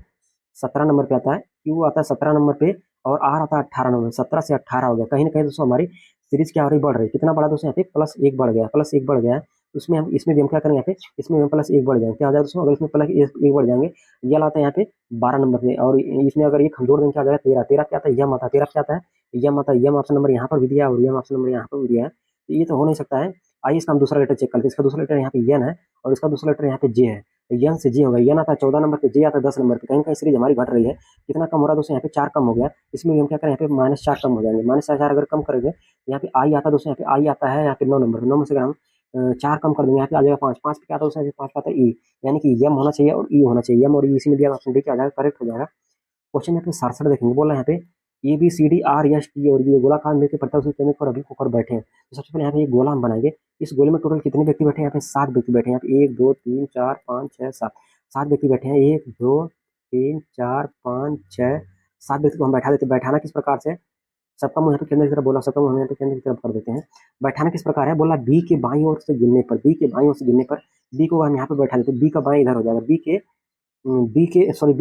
17 नंबर पे आता है, क्यू आता है 17 नंबर पे, और आर आता है 18 नंबर। 17 से 18 हो गया। कहीं ना कहीं दोस्तों हमारी सीरीज क्या हो रही, बढ़ रही है। कितना बढ़ा दोस्तों, यहाँ पे +1 बढ़ गया, +1 बढ़ गया है। उसमें हम इसमें भी हम क्या करेंगे, यहाँ पे इसमें हम +1 बढ़ जाएंगे। क्या हो जाएगा दोस्तों, अगर इसमें +1 बढ़ जाएंगे, ये आता है यहाँ पे 12 नंबर पे, और इसमें अगर एक हम जोड़ देंगे, क्या हो जाएगा 13। 13 क्या आता है, यम आता है। 13 क्या आता है, यम आता है। यम ऑप्शन नंबर यहाँ पर भी दिया है, और यम ऑप्शन नंबर यहाँ पर भी दिया है, तो ये तो हो नहीं सकता है। आइए इसका हम दूसरा लेटर चेक करते हैं। इसका दूसरा लेटर यहाँ पे यन है, और इसका दूसरा लेटर यहाँ पे जे है। यन से जे होगा, यन आता है 14 नंबर पे, जे आता है 10 नंबर पे। कहीं कहीं सीरीज हमारी घट रही है। कितना कम हो रहा है दोस्तों, यहाँ पे 4 कम हो गया। इसमें भी हम क्या करें, यहाँ पे -4 कम हो जाएंगे। -4 अगर कम करेंगे, यहाँ पे आई आता है दोस्तों, यहाँ पे आई आता है यहाँ पे 9 नंबर पे। 9 में से अगर हम 4 कम कर देंगे, यहाँ पे आ जाएगा 5। 5 पे क्या आता है दोस्तों, 5 पे आता है ई, यानी कि यम होना चाहिए और ई होना चाहिए। यम और ई इसी में दिया, ऑप्शन डी क्या आ जाएगा, करेक्ट हो जाएगा। क्वेश्चन में अपने 67 देखेंगे। बोला यहाँ पे A B C D R S T और ये गोलाकार मिलकर पड़ता है, उसके केंद्र पर अभी होकर बैठे हैं। तो सबसे पहले यहाँ पे एक गोला हम बनाएंगे। इस गोले में टोटल कितने व्यक्ति बैठे हैं, यहाँ पे 7 व्यक्ति बैठे हैं। यहाँ पे 1 2 3 4 5 6 7 7 व्यक्ति बैठे हैं। 1 2 3 4 5 6 7 व्यक्ति को हम बैठा देते हैं। बैठाना किस प्रकार से, सबका मुंह यहाँ पे केंद्र की तरफ बोला, सबका मुंह हम यहाँ पे केंद्र की तरफ कर देते हैं। बैठाना किस प्रकार है, बोला बी के बाईं ओर से गिनने पर, बी के बाईं ओर से गिनने पर बी को हम यहाँ पे बैठा देते हैं। बी का बाएं इधर हो जाएगा, बी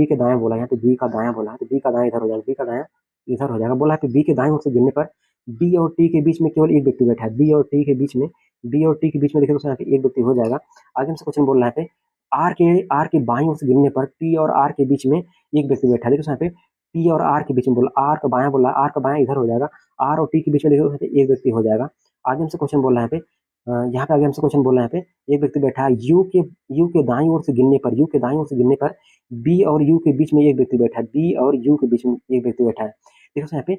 के दाएं बोला, यहाँ पे बी का दायां बोला है, तो बी का दायां इधर हो जाएगा, बी का दायां इधर हो जाएगा। बोला है बी के दाएं ओर से गिनने पर बी और टी के बीच में केवल एक व्यक्ति बैठा है। बी और टी के बीच में देखिए दोस्तों, यहाँ पे एक व्यक्ति हो जाएगा। आगे हमसे क्वेश्चन बोल रहा है पे आर के बाईं ओर से गिनने पर टी और आर के बीच में एक व्यक्ति बैठा है। देखो यहाँ पे टी और आर के बीच में बोला, आर का बायां बोला, आर का बायां इधर हो जाएगा। आर और टी के बीच में देखो यहाँ पे एक व्यक्ति हो जाएगा। आगे हमसे क्वेश्चन बोल रहा है पे यहाँ पे आगे हमसे क्वेश्चन बोल रहा है पे एक व्यक्ति बैठा है। यू के दाईं ओर से गिनने पर, यू के दाईं ओर से गिनने पर बी और यू के बीच में एक व्यक्ति बैठा है। बी और यू के बीच में एक व्यक्ति बैठा है। देखो यहाँ पे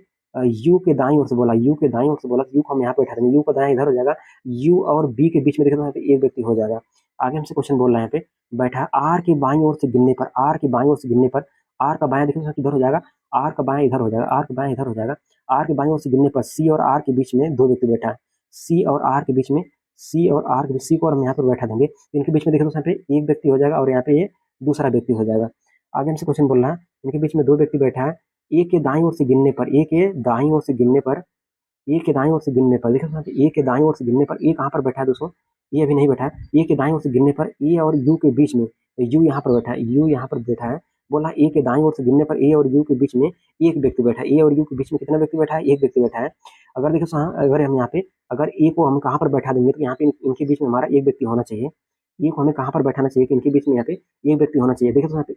यू के दाईं ओर से बोला, यू के दाईं ओर से बोला, यू को हम यहाँ पे बैठा देंगे, यू का दायां इधर हो जाएगा। यू और बी के बीच में देखो यहाँ पे एक व्यक्ति हो जाएगा। आगे हमसे क्वेश्चन बोल रहा है यहाँ पे बैठा आर के बाईं ओर से गिनने पर, आर के बाईं ओर से गिनने पर आर का बायां देखो इधर हो जाएगा, आर का बायां इधर हो जाएगा, आर का बायां इधर हो जाएगा। आर के बाईं ओर से गिनने पर सी और आर के बीच में दो व्यक्ति बैठा है। सी और आर के बीच में, सी और आर के बीच, सी को और हम यहाँ पर बैठा देंगे, इनके बीच में देखो यहाँ पे एक व्यक्ति हो जाएगा, और यहाँ पे ये दूसरा व्यक्ति हो जाएगा। आगे हमसे क्वेश्चन बोल रहा है इनके बीच में दो व्यक्ति बैठा है। ए के दाईं ओर से गिनने पर, ए के दाईं ओर से गिनने पर, ए के दाईं ओर से गिनने पर देखो यहाँ पे ए के दाईं ओर से गिनने पर ए कहाँ पर बैठा है दोस्तों, ए अभी नहीं बैठा है। ए के दाईं ओर से गिनने पर ए और यू के बीच में, यू यहाँ पर बैठा है, यू यहाँ पर बैठा है। बोला ए के दाईं ओर से गिनने पर ए और यू के बीच में एक व्यक्ति बैठा है। ए और यू के बीच में कितना व्यक्ति बैठा है, एक व्यक्ति बैठा है। अगर देखो अगर हम यहाँ पे अगर ए को हम कहाँ पर बैठा देंगे, तो यहाँ पे इनके बीच में हमारा एक व्यक्ति होना चाहिए। ए को हमें कहाँ पर बैठाना चाहिए कि इनके बीच में यहाँ पे एक व्यक्ति होना चाहिए। देखो यहाँ पे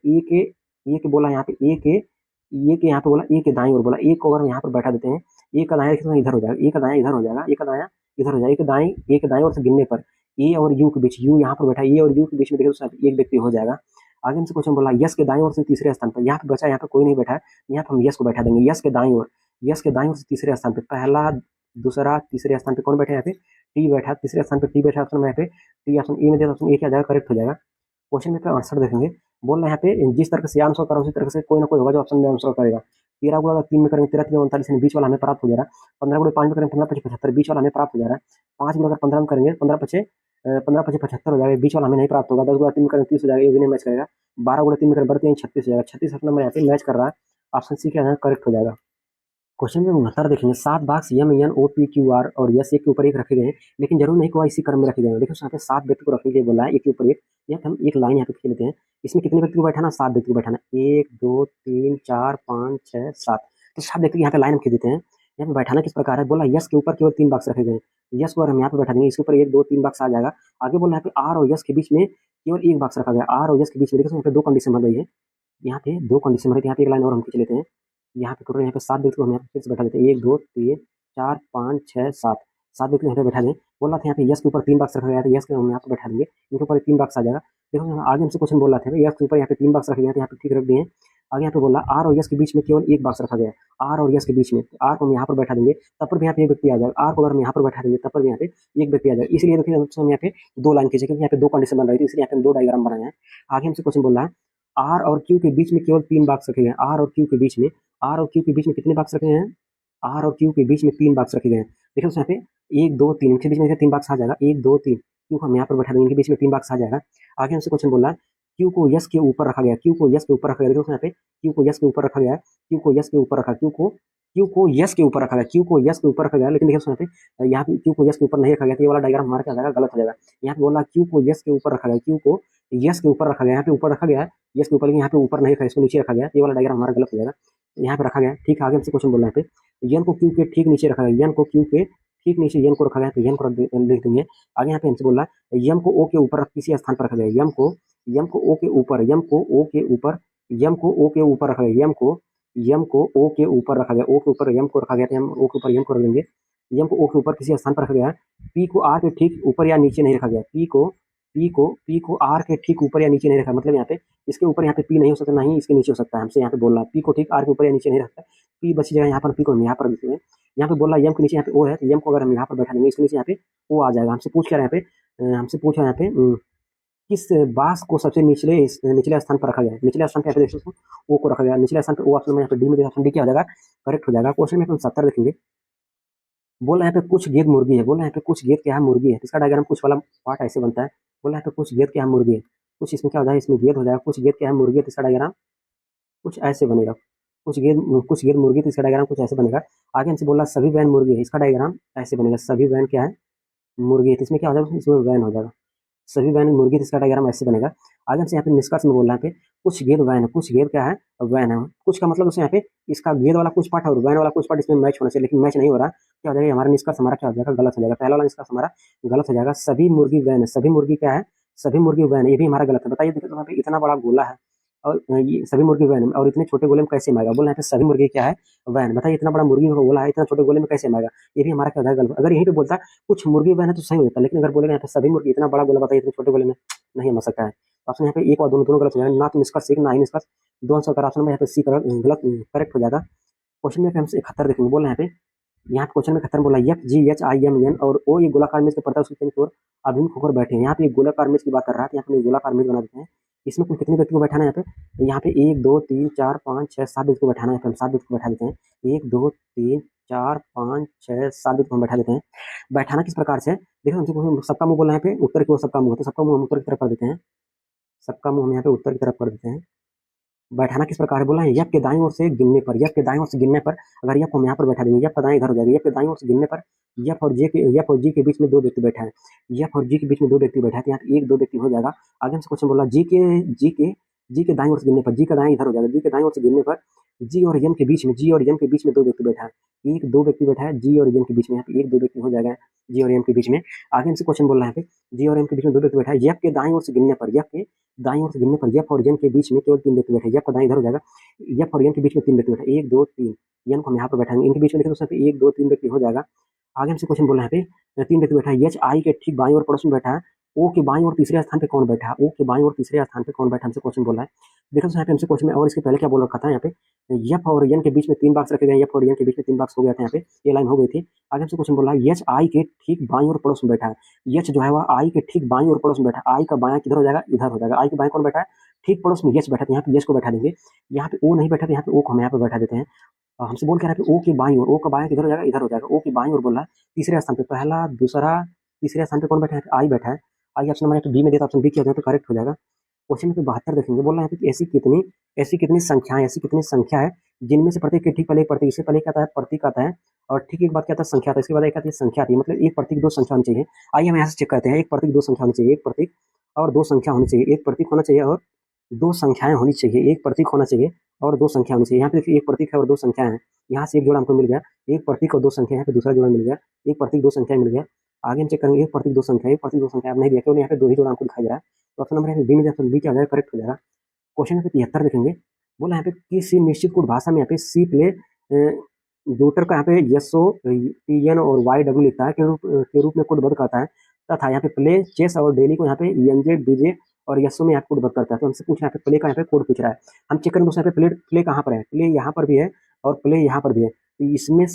ए के बोला, यहाँ पे ए के यहाँ पे बोला ए के दाईं ओर बोला, ए को अगर हम यहाँ पर बैठा देते हैं, ए का दायां इधर हो जाएगा, ए का दायां इधर हो जाएगा, ए का दायां इधर हो जाएगा। ए के दाएं ओर से गिनने पर ए और यू के बीच, यू यहाँ पर बैठा है, ए और यू के बीच में देखो एक व्यक्ति हो जाएगा। आगे हमसे क्वेश्चन बोला यस के दाईं ओर से तीसरे स्थान पर, यहाँ पे बचा, यहाँ पे कोई नहीं बैठा है, यहाँ पे हम यस को बैठा देंगे। यस के दाईं ओर, यस के दाईं ओर से तीसरे स्थान पे, पहला दूसरा तीसरे स्थान पे कौन बैठा है, यहाँ पे टी बैठा है। तीसरे स्थान पे टी बैठा है, ऑप्शन में यहाँ पे टी, ऑप्शन ए में दिया, ऑप्शन ए क्या जाएगा, करेक्ट हो जाएगा। क्वेश्चन में आंसर देखेंगे। बोल रहे हैं यहाँ पे जिस तरह से आंसर करा उसी तरह से कोई ना कोई होगा जो ऑप्शन में आंसर करेगा। 13 गुणा 3 में करेंगे 13 3 39, बीच वाला हमें प्राप्त हो जा रहा है। 15 गुणा 5 में करेंगे 15 5 75, बीच वाला हमें प्राप्त हो जा रहा है। 5 गुणा 15 में करेंगे 15 5 75 हो जाएगा, बीच वाला हमें नहीं प्राप्त होगा। 10 गुणा 3 में करेंगे 30 हो जाएगा, ये भी नहीं मैच करेगा। 12 गुणा 3 में करेंगे 36 हो जाएगा, 36 नंबर यहाँ पे मैच कर रहा है। ऑप्शन सी क्या है, करेक्ट हो जाएगा। क्वेश्चन में 69 देखेंगे, 7 box M N O P Q R और एस एक के ऊपर एक रखे गए हैं, लेकिन जरूर नहीं कि वह इसी क्रम में रखे गए हैं। देखो यहाँ पे 7 व्यक्ति को रखने के लिए बोला है, एक के ऊपर एक। यहाँ पे हम एक लाइन यहाँ पे खींच लेते हैं। इसमें कितने व्यक्ति को बैठाना? 7 व्यक्ति को बैठाना। 1 2 3 4 5 6 7। तो 7 व्यक्ति यहाँ पे लाइन हम खींच देते हैं। यहाँ पे बैठाना किस प्रकार है? बोला यस के ऊपर केवल 3 बॉक्स रखे गए हैं। यस को अगर हम यहाँ पे बैठा देंगे, इसके ऊपर 1 2 3 बॉक्स आ जाएगा। आगे बोला है आर और यस के बीच में केवल एक बॉक्स रखा गया। आर और यस के बीच में देखो यहाँ पे 2 कंडीशन बन रही है। यहाँ पे 2 कंडीशन बन रही है। यहाँ पे एक लाइन और हम खींच लेते हैं। यहाँ पे टोटल यहाँ पे 7 व्यक्ति को हम यहाँ पे फिर से बैठा देते हैं। 1 2 3 4 5 6 7। 7 व्यक्ति यहाँ पे बैठा दें। बोला था यहाँ पे यस के ऊपर 3 बॉक्स रखा गया था। यस के हम यहाँ पे बैठा देंगे, इनके ऊपर 3 बॉक्स आ जाएगा। देखो यहाँ आगे हमसे क्वेश्चन बोल रहा था यस के ऊपर यहाँ पे 3 बॉक्स रखे गए थे, यहाँ पे ठीक रख दिए। आगे यहाँ पे बोला आर और यस के बीच में केवल एक बॉक्स रखा गया। आर और यस के बीच में, आर को हम यहाँ पर बैठा देंगे, तब पर भी यहाँ पे एक व्यक्ति आ जाएगा। आर को अगर हम यहाँ पर बैठा देंगे, तब पर भी यहाँ पे एक व्यक्ति आ जाएगा। इसलिए देखिए हम यहाँ पे 2 लाइन खींचे, क्योंकि यहाँ पे 2 कंडीशन बन रही थी, इसलिए यहाँ पे हम 2 डायग्राम बनाए हैं। आगे हमसे क्वेश्चन बोल रहा है आर और क्यू के बीच में केवल 3 बॉक्स रखे गए हैं। आर और क्यू के बीच में, आर और क्यू के बीच में कितने बॉक्स रखे हैं? आर और क्यू के बीच में 3 बॉक्स रखे गए हैं। देखिए यहाँ पे 1 2 3 इनके बीच में 3 बॉक्स आ जाएगा। 1 2 3 क्यू को हम यहाँ पर बैठा देंगे, इनके बीच में 3 बॉक्स आ जाएगा। आगे हमसे क्वेश्चन बोल रहा है क्यू को यस के ऊपर रखा गया। क्यू को यस के ऊपर रखा गया। देखो यहाँ पे क्यू को यस के ऊपर रखा गया है। क्यू को यस के ऊपर रखा, क्यू को यस के ऊपर रखा गया। क्यू को यस के ऊपर रखा गया, लेकिन देखिए यहाँ पे क्यू को यस के ऊपर नहीं रखा गया, तो ये वाला डायग्राम हमारा क्या हो जाएगा? गलत हो जाएगा। यहाँ पे बोला क्यू को यस के ऊपर रखा गया। क्यू को यस के ऊपर रखा गया, यहाँ पे ऊपर रखा गया है यस के ऊपर, लेकिन यहाँ पे ऊपर नहीं रखा, इसको नीचे रखा गया। ये वाला डायग्राम हमारा गलत हो जाएगा। यहाँ पे रखा गया ठीक। आगे हमसे क्वेश्चन बोल रहे हैं पे एन को क्यू के ठीक नीचे रखा गया। एन को क्यू के ठीक नीचे एन को रखा गया, तो एन को लिख देंगे। आगे यहाँ पे हमसे बोल रहा है एम को ओ के ऊपर किसी स्थान पर रखा गया। एम को ओ के ऊपर, एम को ओ के ऊपर, एम को ओ के ऊपर रखा गया। एम को ओ के ऊपर रखा गया। ओ के ऊपर एम को रखा गया, तो हम ओ के ऊपर एम को रख देंगे। एम को ओ के ऊपर किसी स्थान पर रखा गया। पी को आर के ठीक ऊपर या नीचे नहीं रखा गया। पी को आर के ठीक ऊपर या नीचे नहीं रखा, मतलब यहाँ पे इसके ऊपर यहाँ पे पी नहीं हो सकता, ना ही इसके नीचे हो सकता है। हमसे यहाँ पे बोल रहा है पी को ठीक आर के ऊपर या नीचे नहीं रखता। पी बची जगह यहाँ पर, पी को हम यहाँ पर लिखते हैं। यहाँ पे बोल रहा है एम के नीचे यहाँ पे ओ है, तो एम को अगर हम यहाँ पर बैठा देंगे, इसके नीचे यहाँ पे ओ आ जाएगा। हमसे पूछ क्या रहा है यहाँ पे, हमसे पूछ रहा है यहाँ पे किस बांस को सबसे निचले स्थान पर रखा गया है। निचले स्थान पे यहाँ पे देखो ओ को रखा गया। निचले स्थान पे ओ ऑप्शन में यहाँ पे डी में देखा, ऑप्शन डी क्या हो जाएगा? करेक्ट हो जाएगा। क्वेश्चन में हम 70 देखेंगे। बोला यहाँ पे कुछ गेंद मुर्गी है। बोला यहाँ पे कुछ गेंद क्या है? मुर्गी है। इसका डायग्राम कुछ वाला पार्ट ऐसे बनता है। बोला यहाँ पे कुछ गेंद क्या है? मुर्गी है। कुछ इसमें क्या हो जाएगा? इसमें गेंद हो जाएगा। कुछ गेंद क्या है? मुर्गी है। तो इसका डायग्राम कुछ ऐसे बनेगा। कुछ गेंद मुर्गी, तो इसका डायग्राम कुछ ऐसे बनेगा। आगे हमसे बोला सभी वैन मुर्गी है। इसका डायग्राम ऐसे बनेगा। सभी वैन क्या है? मुर्गी है। तो इसमें क्या हो जाएगा? इसमें वैन हो जाएगा। सभी वैन मुर्गी, तो इसका डायग्राम ऐसे बनेगा। आगे हमसे यहाँ पे निष्कर्ष में बोल रहा है कुछ गेंद वैन है। कुछ गेंद क्या है? वैन है। कुछ का मतलब उसमें यहाँ पे इसका गेंद वाला कुछ पार्ट और वैन वाला कुछ पार्ट इसमें मैच होना चाहिए, लेकिन मैच नहीं हो रहा। क्या हो जाएगा? हमारा निष्कर्ष हमारा क्या हो जाएगा? गलत हो जाएगा। पहला वाला निष्कर्ष हमारा गलत हो जाएगा। सभी मुर्गी वैन है। सभी मुर्गी क्या है? सभी मुर्गी वैन है, ये भी हमारा गलत है। बताइए देखिए, तो यहाँ पे इतना बड़ा गोला है और ये सभी मुर्गी वैन है, और इतने छोटे गोले में कैसे आएगा? बोल रहे हैं सभी मुर्गी क्या है? वैन। बताइए इतना बड़ा मुर्गी का गोला है, इतना छोटे गोले में कैसे आएगा? ये भी हमारा क्या हो जाएगा? गलत। अगर यहीं पे बोलता कुछ मुर्गी वैन है तो सही हो जाता, लेकिन अगर बोलेगा यहाँ पे सभी मुर्गी, इतना बड़ा गोला बताइए इतने छोटे गोले में नहीं आ सकता है। ऑप्शन यहाँ पे एक और दोनों गलत हो जाएगा। ना तो निष्कर्ष एक, ना ही निष्कर्ष दो आंसर का। ऑप्शन में यहाँ पे सी गलत करेक्ट हो जाएगा। क्वेश्चन में हमसे 71 देखेंगे। बोल रहे हैं यहाँ पे क्वेश्चन में 71 बोला F G H I M N और ओ ये गोलाकार मेज के पड़ता है, उसके ऊपर अभिमुख होकर बैठे हैं। यहाँ पे गोलाकार मेज की बात कर रहा है, यहाँ पे गोलाकार मेज बना देते हैं। इसमें कुल कितने व्यक्ति को बैठाना है? यहाँ पे 1 2 3 4 5 6 7 व्यक्ति को बैठाना है। हम 7 व्यक्ति को बैठा देते हैं। 1 2 3 4 5 6 7 व्यक्ति को बैठा देते हैं। बैठाना किस प्रकार से? देखो हमसे सबका मुंह बोलना है पे उत्तर की ओर सबका मुंह, तो सबका मुंह हम उत्तर की तरफ कर देते हैं। सबका मुंह हम यहाँ पे उत्तर की तरफ कर देते हैं। बैठाना किस प्रकार है? बोला है यफ के दाईं ओर से गिनने पर, यफ के दाईं ओर से गिनने पर, अगर यफ हम यहाँ पर बैठा देंगे, यफ का दाईं इधर हो जाएगा। यफ के दाईं ओर से गिनने पर यफ और जी के बीच में 2 व्यक्ति बैठा है। यफ और जी के बीच में 2 व्यक्ति बैठा है, तो यहाँ पे 1 2 व्यक्ति हो जाएगा। आगे हमसे क्वेश्चन बोला जी के दाईं ओर से गिनने पर, जी का दाईं इधर हो जाएगा। जी के दाईं ओर से गिनने पर जी और एम के बीच में, जी और एम के बीच में 2 व्यक्ति बैठा है। 1 2 व्यक्ति बैठा है जी और एम के बीच में, यहाँ पे 1 2 व्यक्ति हो जाएगा जी और एम के बीच में। आगे हमसे क्वेश्चन बोल रहा है यहाँ पे जी और एम के बीच में 2 व्यक्ति बैठा है। यफ के दाईं ओर से गिनने पर, यफ के दाईं ओर से गिनने पर यफ और एन के बीच में केवल 3 व्यक्ति बैठे। यफ का दाईं इधर हो जाएगा। यफ और एन के बीच में 3 व्यक्ति बैठे, 1 2 3। एन को हम यहाँ पर बैठाएंगे, इनके बीच में देखो सब 1 2 3 व्यक्ति हो जाएगा। आगे हमसे क्वेश्चन बोल रहा है यहाँ पे 3 व्यक्ति बैठा है। एच आई के ठीक बाईं ओर पड़ोस में बैठा है। ओ के बाईं ओर तीसरे स्थान पे कौन बैठा है? ओ के बाईं ओर तीसरे स्थान पे कौन बैठा? हमसे क्वेश्चन बोल रहा है। देखो यहाँ पे हमसे क्वेश्चन में, और इसके पहले क्या बोल रखा था यहाँ पे एफ और एन के बीच में 3 बॉक्स रखे गए। एफ और एन के बीच में 3 बॉक्स हो गया था, यहाँ पे ये लाइन हो गई थी। आगे हमसे क्वेश्चन बोल रहा है एच आई के ठीक बाईं ओर पड़ोस में बैठा है। एच जो है वह आई के ठीक बाईं ओर पड़ोस में बैठा है। आई का बायां किधर हो जाएगा? इधर हो जाएगा। आई के बाएं कौन बैठा है? ठीक पड़ोस में एच बैठा है, यहाँ पे एच को बैठा देंगे। यहाँ पे ओ नहीं बैठा, यहाँ पे ओ को हम यहाँ पे बैठा देते हैं। हमसे बोल के रहा है ओ की बाईं ओर, ओ का बायां किधर हो जाएगा? इधर हो जाएगा। ओ की बाईं ओर बोला है तीसरे स्थान पे, पहला दूसरा तीसरे स्थान पे कौन बैठा है? आई बैठा है। आई ऑप्शन हमारे बी में देता, ऑप्शन बी क्या हो जाएगा? तो करेक्ट हो जाएगा। क्वेश्चन नंबर 72 देखेंगे, बोल रहा है कि ऐसी कितनी संख्या है जिनमें से प्रत्येक के ठीक पहले एक प्रतीक, इससे पहले क्या आता है प्रतीक आता है, और ठीक एक बात क्या आता है संख्या आता है, इसके बाद एक आती है संख्या आती है, मतलब एक प्रतीक दो संख्या होनी चाहिए। आइए हम यहाँ से चेक करते हैं, एक प्रतीक दो संख्या होनी चाहिए, एक प्रतीक और दो संख्या होनी चाहिए, एक प्रतीक होना चाहिए और दो संख्याएं होनी चाहिए, एक प्रतीक होना चाहिए और दो संख्या होनी चाहिए। यहाँ पे देखिए एक प्रतीक है और दो संख्याएं हैं, यहाँ से एक जोड़ा हमको मिल गया, एक प्रतीक और दो संख्या, यहाँ पे दूसरा जोड़ा मिल गया, एक प्रतीक दो संख्या मिल गया। आगे हम चेक करेंगे एक प्रतीक दो संख्या, एक प्रतीक दो संख्या अब नहीं दिया, केवल यहाँ पे दो ही जोड़ा हमको दिखाई दे रहा है। तो ऑप्शन नंबर बी में ऑप्शन बी क्या हो जाएगा, करेक्ट हो जाएगा। क्वेश्चन नंबर 73 देखेंगे, बोला यहाँ पे किसी निश्चित कोड भाषा में यहाँ पे सी प्ले जोटर का यहाँ पे यस ओ टी एन और वाई डब्ल्यू लिखता है के रूप में कोडबद्ध करता है, तथा यहाँ पे प्ले चेस और डेली को यहाँ पे एन जे डीजे और यस ओ में यहाँ पे कोडबद्ध करता है। तो हमसे पूछ रहा है प्ले का यहाँ पे कोड पूछ रहा है, हम चेक करेंगे यहाँ पे प्ले कहाँ पर है, प्ले यहाँ पर भी है और प्ले यहाँ पर भी है। तो इसमें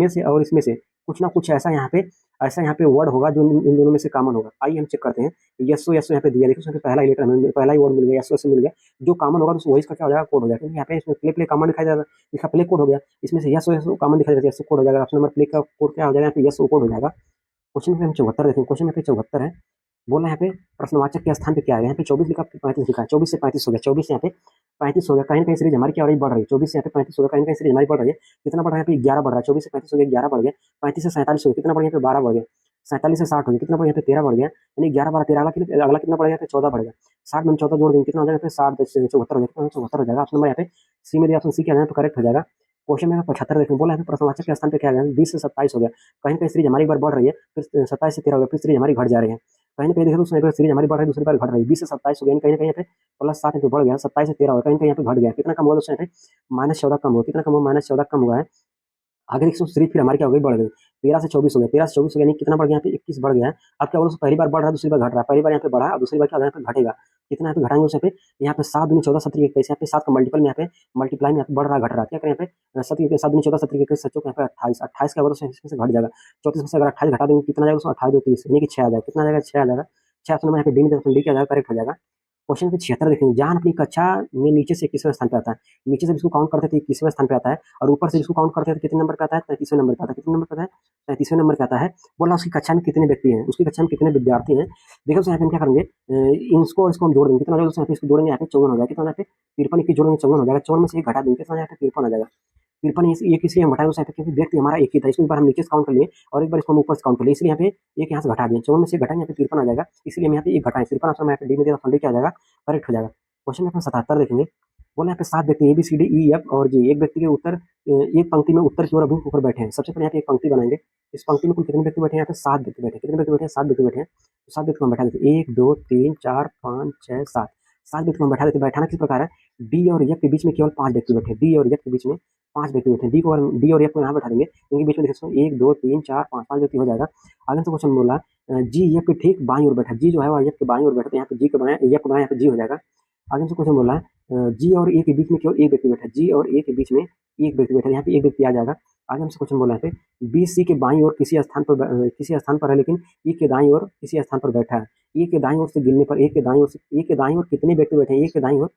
से और इसमें से कुछ ना कुछ ऐसा यहाँ पे वर्ड होगा जो इन दोनों में से कॉमन होगा। आइए हम चेक करते हैं, यस यहाँ पे दिया, देखो यहाँ पे पहला ही लेटर हमें पहला ही वर्ड मिल गया, यस मिल गया, जो कॉमन होगा तो वही इसका क्या हो जाएगा कोड हो जाएगा, क्योंकि यहाँ पे इसमें प्ले कॉमन दिखाई दे रहा है, इसका प्ले कोड हो गया, इसमें से यस कॉमन दिखाई दे रहा है, यस कोड हो जाएगा। ऑप्शन नंबर प्ले का कोड क्या हो जाएगा, यहाँ पे यस कोड हो जाएगा। क्वेश्चन में हम 74 देखेंगे, क्वेश्चन में 74 है, बोला यहाँ पे प्रश्नवाचक के स्थान पे क्या है, यहाँ पे 24 लिखा 35 लिखा है, 24 से 35 हो गया, 24 से यहाँ पे 35 हो गया, कहीं ना कहीं सीरीज हमारी क्या हो रही है बढ़ रही है, 24 से यहाँ पे 35 हो गया, कहीं ना कहीं सीरीज हमारी बढ़ रही है, कितना बढ़ रहा है यहाँ पे 11 बढ़ रहा है, 24 से 35 हो गया 11 बढ़ गया, 35 से 47 हो गया, कितना बढ़ गया यहाँ पे 12 बढ़ गया, 47 से 60 हो गया, कितना बढ़ गया यहाँ पे 13 बढ़ गया, यानी 11 12 13 अगला कितना बढ़ गया यहाँ पे 14 बढ़ गया, 60 में 14 जोड़ देंगे कितना हो जाएगा यहाँ पे 60 74 हो जाएगा, 74 हो जाएगा। ऑप्शन नंबर यहाँ पे सी में दिया, ऑप्शन सी क्या है यहाँ पे करेक्ट हो जाएगा। क्वेश्चन में 75 देखिए, बोला है प्रश्नवाचक के स्थान पे क्या है, 20 से 27 हो गया, कहीं ना कहीं सीरीज हमारी बार बढ़ रही है, फिर 27 से 13 हो गया, फिर सीरीज हमारी घट जा रही है, कहीं ना कहीं देखो उसमें सीरीज हमारी बढ़ रही है, दूसरी बार घट रही है, 20 से 27 हो गया, कहीं ना कहीं यहाँ पे प्लस 7 बढ़ गया, 27 से 13 हो गया, कहीं ना कहीं यहाँ पे घट गया, कितना कम हुआ दोस्तों यहाँ पे -14 कम हुआ, कितना कम हुआ -14 कम हुआ है। आगे देखो सीरीज फिर हमारी क्या हो गई बढ़ गई, 13 से 24 हो गया, 13 से 24 हो गया, कितना बढ़ गया यहाँ पे 21 बढ़ गया है। अब क्या बोलो पहली बार बढ़ रहा है, दूसरी बार घट रहा है, पहली बार यहाँ पे बढ़ा और दूसरी बार क्या यहाँ पे घटेगा, कितना यहाँ पे घटाएंगे उसमें यहाँ पे 7 दूनी 14 17 21, यहाँ पे 7 का मल्टीपल में यहाँ पे मल्टीप्लाई में यहाँ पे बढ़ रहा घट रहा, क्या करें यहाँ पे 7 दूनी 14 17 21 सच्चों यहाँ पे 28 28 का बोलो इसमें से घट जाएगा, 34 में से अगर 28 घटा देंगे कितना जाएगा उसमें 28 30 यानी कि 6 आ जाएगा, कितना आ जाएगा 6 आ जाएगा, 6 ऑप्शन में यहाँ पे डी में डी क्या जाएगा करेक्ट हो जाएगा। क्वेश्चन पे 76 देखेंगे, जहां अपनी कक्षा में नीचे से 21वें स्थान पे आता है, नीचे से इसको काउंट करते थे 21वें स्थान पे आता है, और ऊपर से इसको काउंट करते थे कितने नंबर पे आता है 33वें नंबर पे आता है, कितने नंबर पे आता है 33वें नंबर पे आता है। बोला उसकी कक्षा में कितने व्यक्ति हैं, उसकी कक्षा में कितने विद्यार्थी हैं, देखो यहाँ पे हम क्या करेंगे इसको इसको हम जोड़ देंगे, कितना हो जाएगा इसको जोड़ेंगे यहाँ पे 54 हो जाएगा, कितना यहाँ पे 53 21 जोड़ेंगे 54 हो जाएगा, 54 में से एक घटा देंगे कितना यहाँ पे 53 हो जाएगा। 53 ये किसी हम घटाए उस क्योंकि व्यक्ति हमारा एक ही था, इसको एक बार हम नीचे से काउंट कर लिए और एक बार इसको हम ऊपर से काउंट कर लिए, इसलिए यहाँ पे एक यहाँ से घटा दिए, 54 में से घटाएंगे यहाँ पे 53 आ जाएगा, इसलिए हम यहाँ पे एक घटाएं 53 ऑप्शन में यहाँ पे डी में दिया क्या आ जाएगा करेक्ट हो जाएगा। क्वेश्चन में 77 देखेंगे, बोला यहाँ पे 7 व्यक्ति A B C D E F और जी, एक व्यक्ति के उत्तर एक पंक्ति में उत्तर की ओर अभिमुख होकर बैठे हैं। सबसे पहले यहाँ पे एक पंक्ति बनाएंगे, इस पंक्ति में कुल कितने व्यक्ति बैठे हैं, यहाँ पे 7 व्यक्ति बैठे हैं, कितने व्यक्ति बैठे हैं 7 व्यक्ति बैठे हैं, तो 7 व्यक्ति को हम बैठा देते हैं 1 2 3 4 5 6 7 7 व्यक्ति को हम बैठा देते हैं। बैठाना किस प्रकार है, डी और एफ के बीच में केवल 5 व्यक्ति बैठे हैं, डी और एफ के बीच में 5 व्यक्ति बैठे हैं, डी और एफ को यहाँ बैठा देंगे इनके बीच में देखो 1 2 3 4 5 5 व्यक्ति हो जाएगा। आगे से क्वेश्चन बोला जी एफ के ठीक बाईं ओर बैठा, जी जो है वो एफ के बाईं ओर बैठा, तो यहाँ पे जी के बनाया एफ को बनाया यहाँ पे जी हो जाएगा। आगे से क्वेश्चन बोला है जी और ए के बीच में केवल एक व्यक्ति बैठा है, जी और ए के बीच में एक व्यक्ति बैठा है, यहाँ पे एक व्यक्ति आ जाएगा। आगे हमसे क्वेश्चन बोला है बी सी के बाईं ओर किसी स्थान पर है, लेकिन ई के दाईं ओर किसी स्थान पर बैठा है, ए के दाईं ओर से गिनने पर ए के दाईं ओर कितने व्यक्ति बैठे हैं, ए के दाईं ओर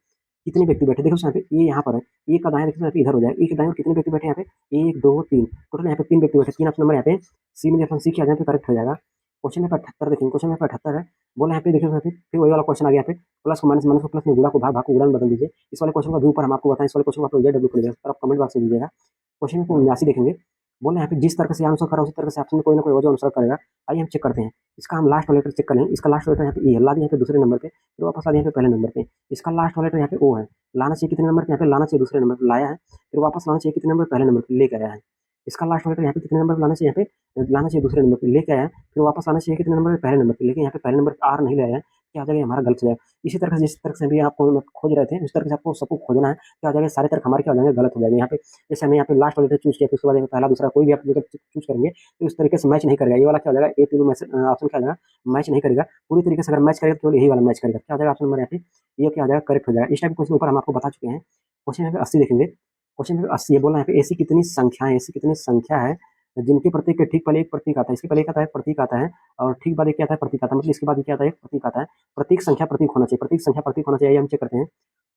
कितने व्यक्ति बैठे, देखो यहाँ पे ए यहाँ पर है, ए का दाएं देखो यहाँ पे इधर हो जाएगा, ए के दाईं ओर कितने व्यक्ति बैठे हैं यहाँ पे 1 2 3 टोटल यहाँ पे 3 व्यक्ति बैठे, 3 ऑप्शन नंबर यहाँ पे सी में ऑप्शन सी किया जाए तो करेक्ट हो जाएगा। क्वेश्चन नंबर 78 देखेंगे, क्वेश्चन नंबर 78 है, बोला यहाँ पे देखिए फिर वही वाला क्वेश्चन आ गया यहाँ पे प्लस को माइनस माइनस को प्लस में गुणा को भाग को गुणा में बदल दीजिए। इस वाले क्वेश्चन का व्यू पर हम आपको बताएं, इस वाले क्वेश्चन को आप डब्ल्यू कर लीजिएगा, कमेंट बॉक्स में दीजिएगा। क्वेश्चन नंबर 79 देखेंगे, बोला यहाँ पे जिस तरह से आंसर करा उसी तरह से ऑप्शन में कोई ना कोई वजह अनुसार करेगा। आइए हम चेक करते हैं, इसका हम लास्ट वाला लेटर चेक करें, इसका लास्ट वाला यहाँ पे ए है, ला दिया यहाँ पे दूसरे नंबर पे, फिर वापस आ यहाँ पे पहले नंबर पे, इसका लास्ट वाला लेटर यहाँ पे ओ है, लाना चाहिए कितने नंबर पे, यहाँ पे लाना चाहिए दूसरे नंबर पे, लाया है, फिर वापस लाना चाहिए कितने नंबर पहले नंबर पे लेके आया है। इसका लास्ट वाला यहाँ पे कितने नंबर पे लाना चाहिए, यहाँ पे लाना चाहिए दूसरे नंबर पे लेके आया है, फिर वापस आना चाहिए कितने नंबर पे पहले नंबर पे, लेकिन यहाँ पे पहले नंबर आर नहीं लाया है, क्या हो जाएगा हमारा गलत हो जाएगा। इसी तरह से जिस तरह से भी आपको खोज रहे थे उस तरह से आपको सबको खोजना है, क्या हो जाएगा सारे तरह हमारे क्या हो जाएंगे गलत हो जाएंगे। यहाँ पे जैसे हमें यहाँ पे लास्ट वाले चूज किया, उसके बाद पहला दूसरा कोई भी आप चूज करेंगे तो इस तरीके से मैच नहीं करेगा, ये वाला क्या हो जाएगा, ये तीनों ऑप्शन क्या हो जाएगा मैच नहीं करेगा, पूरी तरीके से अगर मैच करेगा तो यही वाला मैच करेगा, क्या हो जाएगा ऑप्शन नंबर यहाँ पे ये क्या हो जाएगा करेक्ट हो जाएगा। इस टाइप क्वेश्चन ऊपर हम आपको बता चुके हैं। क्वेश्चन यहाँ पे 80 देखेंगे, क्वेश्चन नंबर 80 है, बोला यहाँ पे ऐसी कितनी संख्या है जिनके प्रतीक के ठीक पहले एक प्रतीक आता है, इसके पहले क्या आता है प्रतीक आता है और ठीक बाद क्या आता है प्रतीक आता है, मतलब इसके बाद क्या आता है प्रतीक आता है। प्रतीक संख्या प्रतीक होना चाहिए, प्रतीक संख्या प्रतीक होना चाहिए, हम चेक करते हैं।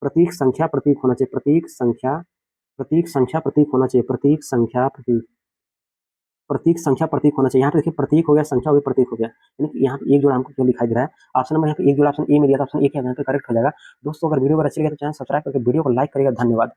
प्रतीक संख्या प्रतीक होना चाहिए, प्रतीक संख्या प्रतीक होना चाहिए, प्रतीक संख्या प्रतीक संख्या प्रतीक होना चाहिए। यहाँ पे देखिए प्रतीक हो गया, संख्या हो गई, प्रतीक हो गया, यानी कि यहाँ पे एक जोड़ा हमको क्यों दिखाई दे रहा है। ऑप्शन नंबर यहाँ पे एक जोड़ा ऑप्शन ए में दिया था, ऑप्शन ए क्या यहाँ पे करेक्ट हो जाएगा। दोस्तों अगर वीडियो अगर अच्छी लगे तो चैनल सब्सक्राइब करके वीडियो को लाइक करिएगा। धन्यवाद।